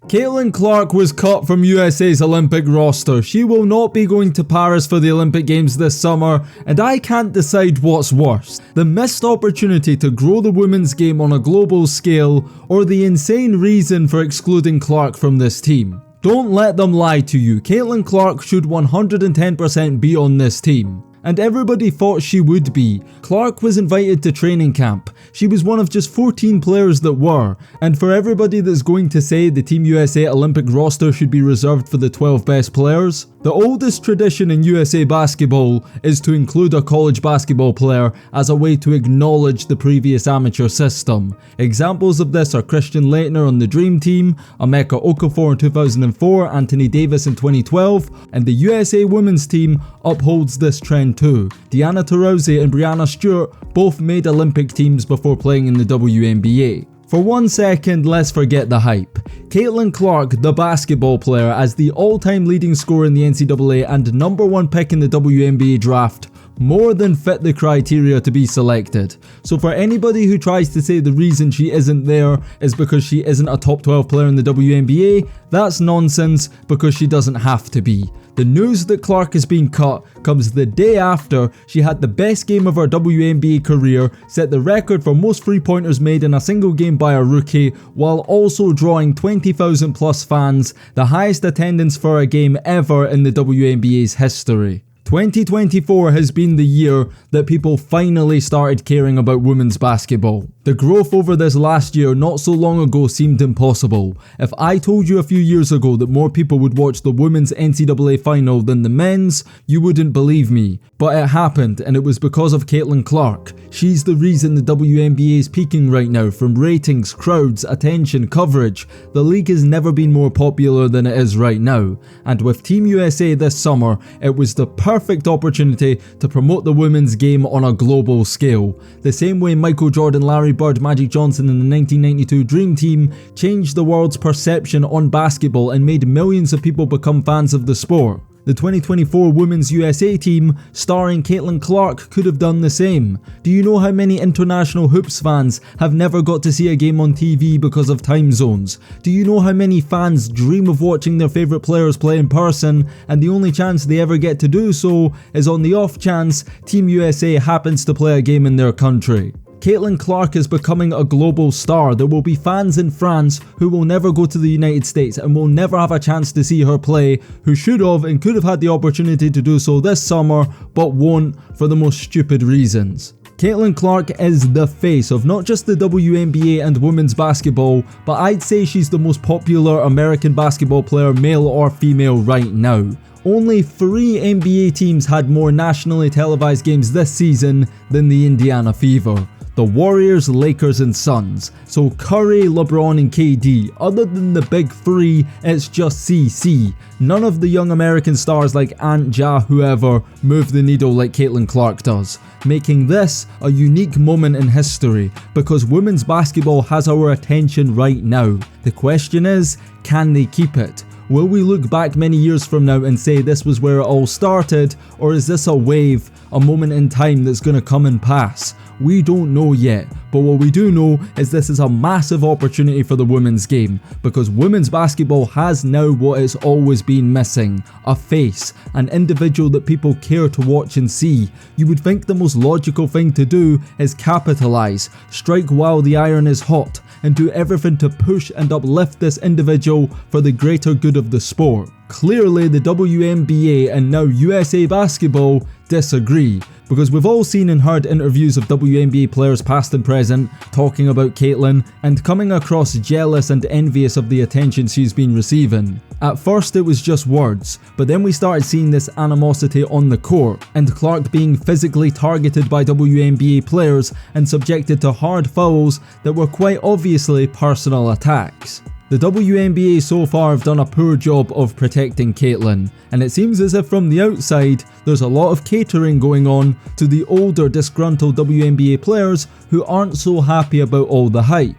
Caitlin Clark was cut from USA's Olympic roster. She will not be going to Paris for the Olympic Games this summer, and I can't decide what's worse: the missed opportunity to grow the women's game on a global scale, or the insane reason for excluding Clark from this team. Don't let them lie to you. Caitlin Clark should 110% be on this team. And everybody thought she would be. Clark was invited to training camp. She was one of just 14 players that were. And for everybody that's going to say the Team USA Olympic roster should be reserved for the 12 best players, the oldest tradition in USA basketball is to include a college basketball player as a way to acknowledge the previous amateur system. Examples of this are Christian Laettner on the Dream Team, Emeka Okafor in 2004, Anthony Davis in 2012, and the USA women's team upholds this trend too. Diana Taurasi and Brianna Stewart both made Olympic teams before playing in the WNBA. For 1 second, let's forget the hype. Caitlin Clark, the basketball player, as the all-time leading scorer in the NCAA and #1 pick in the WNBA draft, more than fit the criteria to be selected. So for anybody who tries to say the reason she isn't there is because she isn't a top 12 player in the WNBA, that's nonsense, because she doesn't have to be. The news that Clark has been cut comes the day after she had the best game of her WNBA career, set the record for most three-pointers made in a single game by a rookie, while also drawing 20,000 plus fans, the highest attendance for a game ever in the WNBA's history. 2024 has been the year that people finally started caring about women's basketball. The growth over this last year not so long ago seemed impossible. If I told you a few years ago that more people would watch the women's NCAA final than the men's, you wouldn't believe me. But it happened, and it was because of Caitlin Clark. She's the reason the WNBA is peaking right now, from ratings, crowds, attention, coverage. The league has never been more popular than it is right now. And with Team USA this summer, it was the perfect opportunity to promote the women's game on a global scale. The same way Michael Jordan, Larry Bird, Magic Johnson and the 1992 Dream Team changed the world's perception on basketball and made millions of people become fans of the sport. The 2024 Women's USA team, starring Caitlin Clark, could have done the same. Do you know how many international hoops fans have never got to see a game on TV because of time zones? Do you know how many fans dream of watching their favourite players play in person, and the only chance they ever get to do so is on the off chance Team USA happens to play a game in their country? Caitlin Clark is becoming a global star. There will be fans in France who will never go to the United States and will never have a chance to see her play, who should have and could have had the opportunity to do so this summer, but won't for the most stupid reasons. Caitlin Clark is the face of not just the WNBA and women's basketball, but I'd say she's the most popular American basketball player, male or female, right now. Only 3 NBA teams had more nationally televised games this season than the Indiana Fever: the Warriors, Lakers and Suns. So Curry, LeBron and KD. Other than the big 3, it's just CC. None of the young American stars like Ant, Ja, whoever move the needle like Caitlin Clark does, making this a unique moment in history, because women's basketball has our attention right now. The question is, can they keep it? Will we look back many years from now and say this was where it all started, or is this a wave, a moment in time that's going to come and pass? We don't know yet, but what we do know is this is a massive opportunity for the women's game, because women's basketball has now what it's always been missing: a face, an individual that people care to watch and see. You would think the most logical thing to do is capitalize, strike while the iron is hot, and do everything to push and uplift this individual for the greater good of the sport. Clearly the WNBA and now USA Basketball disagree, because we've all seen and heard interviews of WNBA players past and present talking about Caitlin and coming across jealous and envious of the attention she's been receiving. At first it was just words, but then we started seeing this animosity on the court, and Clark being physically targeted by WNBA players and subjected to hard fouls that were quite obviously personal attacks. The WNBA so far have done a poor job of protecting Caitlin, and it seems as if from the outside there's a lot of catering going on to the older disgruntled WNBA players who aren't so happy about all the hype.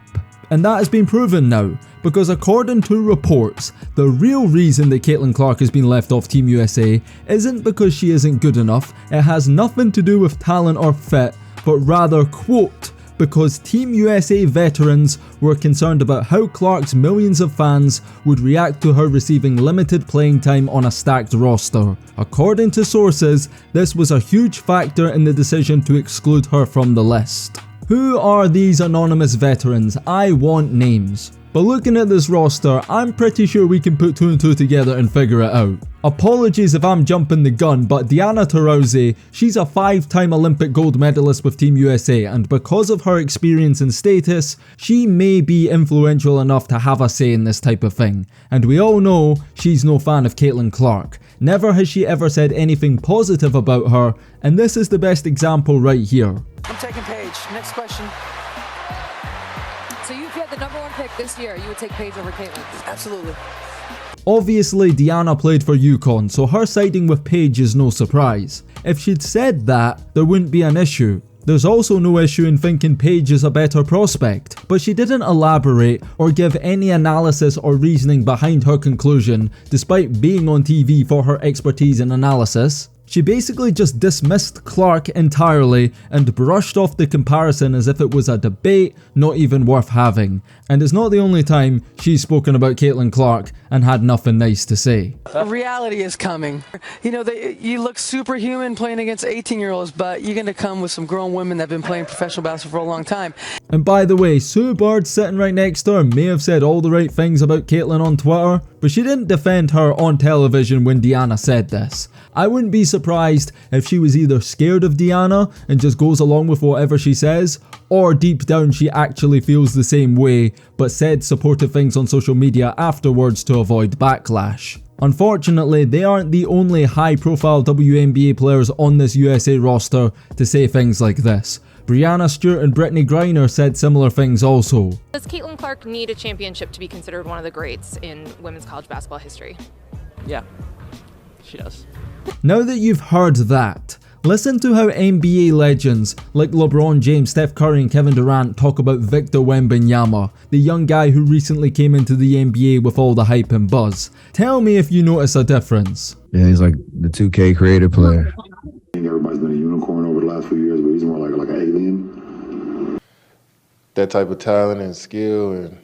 And that has been proven now, because according to reports, the real reason that Caitlin Clark has been left off Team USA isn't because she isn't good enough. It has nothing to do with talent or fit, but rather, quote, because Team USA veterans were concerned about how Clark's millions of fans would react to her receiving limited playing time on a stacked roster. According to sources, this was a huge factor in the decision to exclude her from the list. Who are these anonymous veterans? I want names. But looking at this roster, I'm pretty sure we can put 2 and 2 together and figure it out. Apologies if I'm jumping the gun, but Diana Taurasi, she's a 5-time Olympic gold medalist with Team USA, and because of her experience and status, she may be influential enough to have a say in this type of thing. And we all know she's no fan of Caitlin Clark. Never has she ever said anything positive about her, and this is the best example right here. I'm taking Paige. Next question. So if you had the #1 pick this year, you would take Paige over Caitlin? Absolutely. Obviously, Diana played for UConn, so her siding with Paige is no surprise. If she'd said that, there wouldn't be an issue. There's also no issue in thinking Paige is a better prospect, but she didn't elaborate or give any analysis or reasoning behind her conclusion, despite being on TV for her expertise in analysis. She basically just dismissed Clark entirely and brushed off the comparison as if it was a debate not even worth having. And it's not the only time she's spoken about Caitlin Clark and had nothing nice to say. Reality is coming. You know, you look superhuman playing against 18-year-olds, but you're going to come with some grown women that have been playing professional basketball for a long time. And by the way, Sue Bird sitting right next to her may have said all the right things about Caitlin on Twitter, but she didn't defend her on television when Diana said this. I wouldn't be surprised if she was either scared of Diana and just goes along with whatever she says, or deep down she actually feels the same way but said supportive things on social media afterwards to avoid backlash. Unfortunately, they aren't the only high-profile WNBA players on this USA roster to say things like this. Brianna Stewart and Brittany Griner said similar things also. Does Caitlin Clark need a championship to be considered one of the greats in women's college basketball history? Yeah, she does. Now that you've heard that, listen to how NBA legends like LeBron James, Steph Curry and Kevin Durant talk about Victor Wembanyama, the young guy who recently came into the NBA with all the hype and buzz. Tell me if you notice a difference. Yeah, he's like the 2K creative player. Everybody's been a unicorn over the last few years, but he's more like an alien. That type of talent and skill, and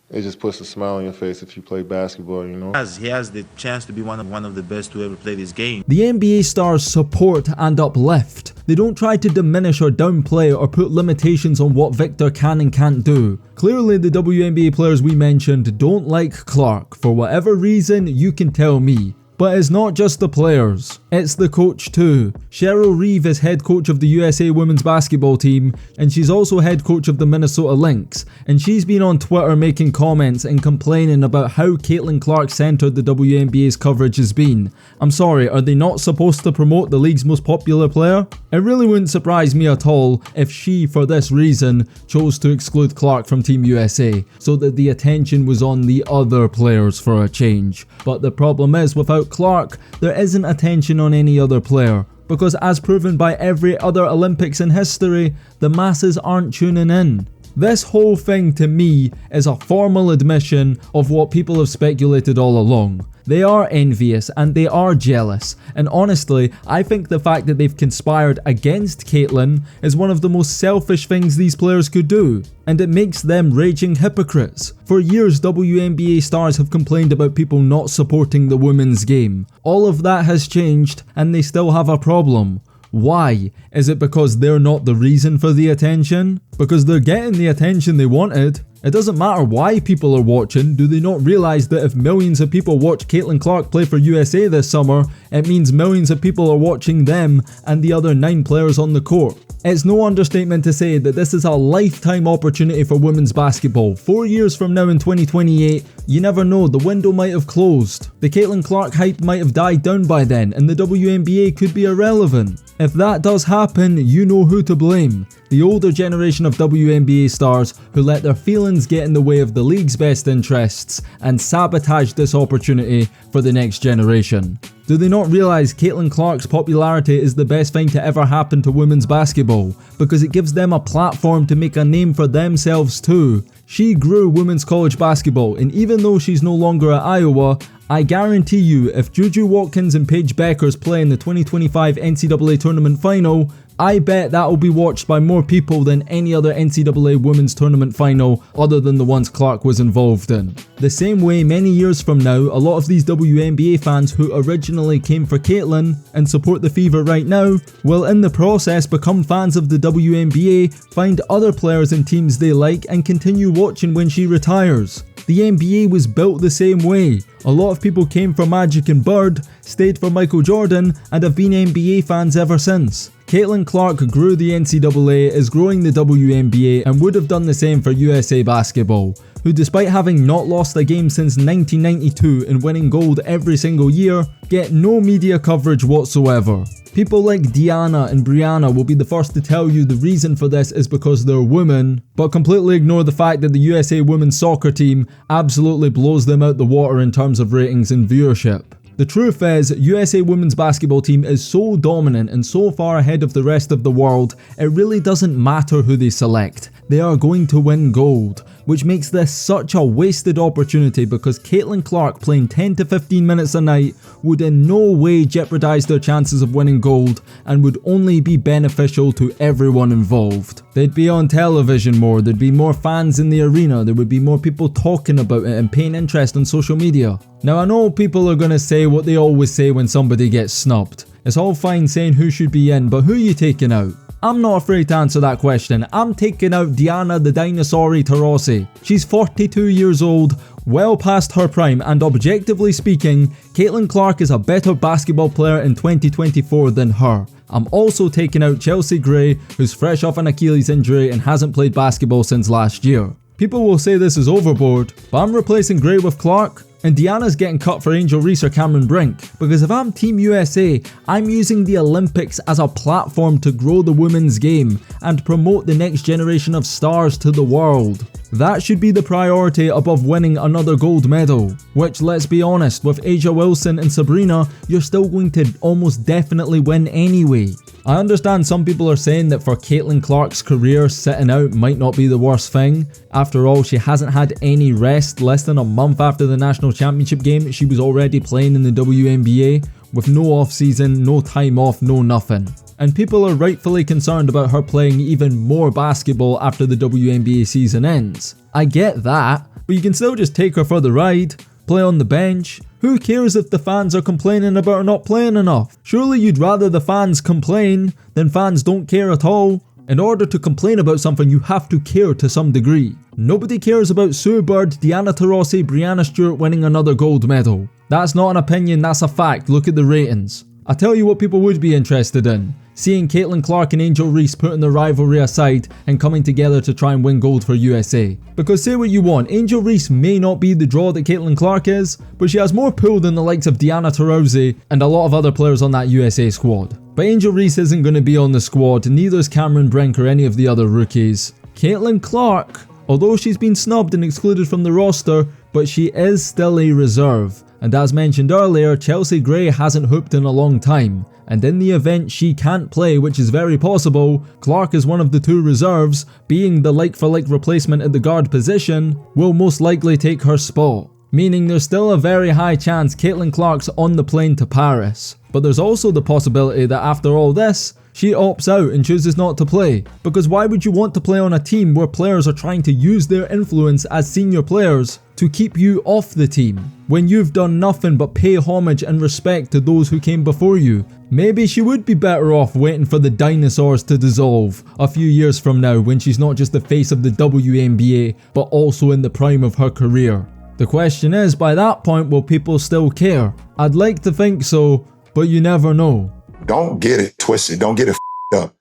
it just puts a smile on your face if you play basketball, you know? He has the chance to be one of the best to ever play this game. The NBA stars support and uplift. They don't try to diminish or downplay or put limitations on what Victor can and can't do. Clearly the WNBA players we mentioned don't like Clark. For whatever reason, you can tell me. But it's not just the players, it's the coach too. Cheryl Reeve is head coach of the USA women's basketball team, and she's also head coach of the Minnesota Lynx, and she's been on Twitter making comments and complaining about how Caitlin Clark centered the WNBA's coverage has been. I'm sorry, are they not supposed to promote the league's most popular player? It really wouldn't surprise me at all if she, for this reason, chose to exclude Clark from Team USA, so that the attention was on the other players for a change. But the problem is, without Clark, there isn't attention on any other player, because as proven by every other Olympics in history, the masses aren't tuning in. This whole thing to me is a formal admission of what people have speculated all along. They are envious and they are jealous, and honestly, I think the fact that they've conspired against Caitlin is one of the most selfish things these players could do, and it makes them raging hypocrites. For years, WNBA stars have complained about people not supporting the women's game. All of that has changed, and they still have a problem. Why? Is it because they're not the reason for the attention? Because they're getting the attention they wanted. It doesn't matter why people are watching. Do they not realise that if millions of people watch Caitlin Clark play for USA this summer, it means millions of people are watching them and the other 9 players on the court? It's no understatement to say that this is a lifetime opportunity for women's basketball. 4 years from now in 2028, you never know, the window might have closed. The Caitlin Clark hype might have died down by then and the WNBA could be irrelevant. If that does happen, you know who to blame. The older generation of WNBA stars who let their feelings get in the way of the league's best interests and sabotage this opportunity for the next generation. Do they not realise Caitlin Clark's popularity is the best thing to ever happen to women's basketball? Because it gives them a platform to make a name for themselves too. She grew women's college basketball, and even though she's no longer at Iowa, I guarantee you if Juju Watkins and Paige Beckers play in the 2025 NCAA tournament final, I bet that will be watched by more people than any other NCAA women's tournament final other than the ones Clark was involved in. The same way many years from now, a lot of these WNBA fans who originally came for Caitlin and support the Fever right now will in the process become fans of the WNBA, find other players and teams they like and continue watching when she retires. The NBA was built the same way. A lot of people came for Magic and Bird, stayed for Michael Jordan, and have been NBA fans ever since. Caitlin Clark grew the NCAA, is growing the WNBA, and would have done the same for USA Basketball, who despite having not lost a game since 1992 and winning gold every single year, get no media coverage whatsoever. People like Deanna and Brianna will be the first to tell you the reason for this is because they're women, but completely ignore the fact that the USA women's soccer team absolutely blows them out the water in terms of ratings and viewership. The truth is, USA women's basketball team is so dominant and so far ahead of the rest of the world, it really doesn't matter who they select. They are going to win gold, which makes this such a wasted opportunity because Caitlin Clark playing 10 to 15 minutes a night would in no way jeopardize their chances of winning gold and would only be beneficial to everyone involved. They'd be on television more, there'd be more fans in the arena, there would be more people talking about it and paying interest on social media. Now I know people are going to say what they always say when somebody gets snubbed. It's all fine saying who should be in, but who are you taking out? I'm not afraid to answer that question. I'm taking out Diana the Dinosaur Taurasi. She's 42 years old, well past her prime, and objectively speaking, Caitlin Clark is a better basketball player in 2024 than her. I'm also taking out Chelsea Gray, who's fresh off an Achilles injury and hasn't played basketball since last year. People will say this is overboard, but I'm replacing Gray with Clark, and Deanna's getting cut for Angel Reese or Cameron Brink, because if I'm Team USA, I'm using the Olympics as a platform to grow the women's game and promote the next generation of stars to the world. That should be the priority above winning another gold medal, which, let's be honest, with Asia Wilson and Sabrina, you're still going to almost definitely win anyway. I understand some people are saying that for Caitlin Clark's career, sitting out might not be the worst thing. After all, she hasn't had any rest. Less than a month after the national championship game, she was already playing in the WNBA, with no off season, no time off, no nothing. And people are rightfully concerned about her playing even more basketball after the WNBA season ends. I get that, but you can still just take her for the ride, play on the bench. Who cares if the fans are complaining about her not playing enough? Surely you'd rather the fans complain than fans don't care at all. In order to complain about something, you have to care to some degree. Nobody cares about Sue Bird, Diana Taurasi, Brianna Stewart winning another gold medal. That's not an opinion, that's a fact. Look at the ratings. I'll tell you what people would be interested in. Seeing Caitlin Clark and Angel Reese putting the rivalry aside and coming together to try and win gold for USA. Because say what you want, Angel Reese may not be the draw that Caitlin Clark is, but she has more pull than the likes of Diana Taurasi and a lot of other players on that USA squad. But Angel Reese isn't going to be on the squad, neither is Cameron Brink or any of the other rookies. Caitlin Clark, although she's been snubbed and excluded from the roster, but she is still a reserve. And as mentioned earlier, Chelsea Gray hasn't hooped in a long time. And in the event she can't play, which is very possible, Clark is one of the two reserves, being the like-for-like replacement at the guard position, will most likely take her spot. Meaning there's still a very high chance Caitlin Clark's on the plane to Paris. But there's also the possibility that after all this, she opts out and chooses not to play. Because why would you want to play on a team where players are trying to use their influence as senior players to keep you off the team, when you've done nothing but pay homage and respect to those who came before you? Maybe she would be better off waiting for the dinosaurs to dissolve a few years from now when she's not just the face of the WNBA but also in the prime of her career. The question is, by that point, will people still care? I'd like to think so, but you never know. Don't get it twisted. Don't get it up.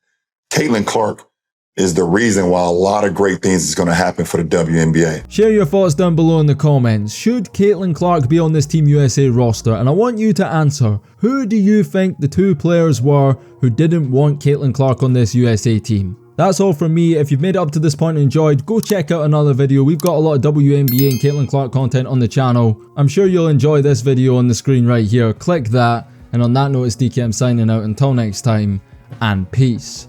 Caitlin Clark is the reason why a lot of great things is going to happen for the WNBA. Share your thoughts down below in the comments. Should Caitlin Clark be on this Team USA roster? And I want you to answer, who do you think the two players were who didn't want Caitlin Clark on this USA team? That's all from me. If you've made it up to this point and enjoyed, go check out another video. We've got a lot of WNBA and Caitlin Clark content on the channel. I'm sure you'll enjoy this video on the screen right here. Click that. And on that note, it's DK, I'm signing out. Until next time, and peace.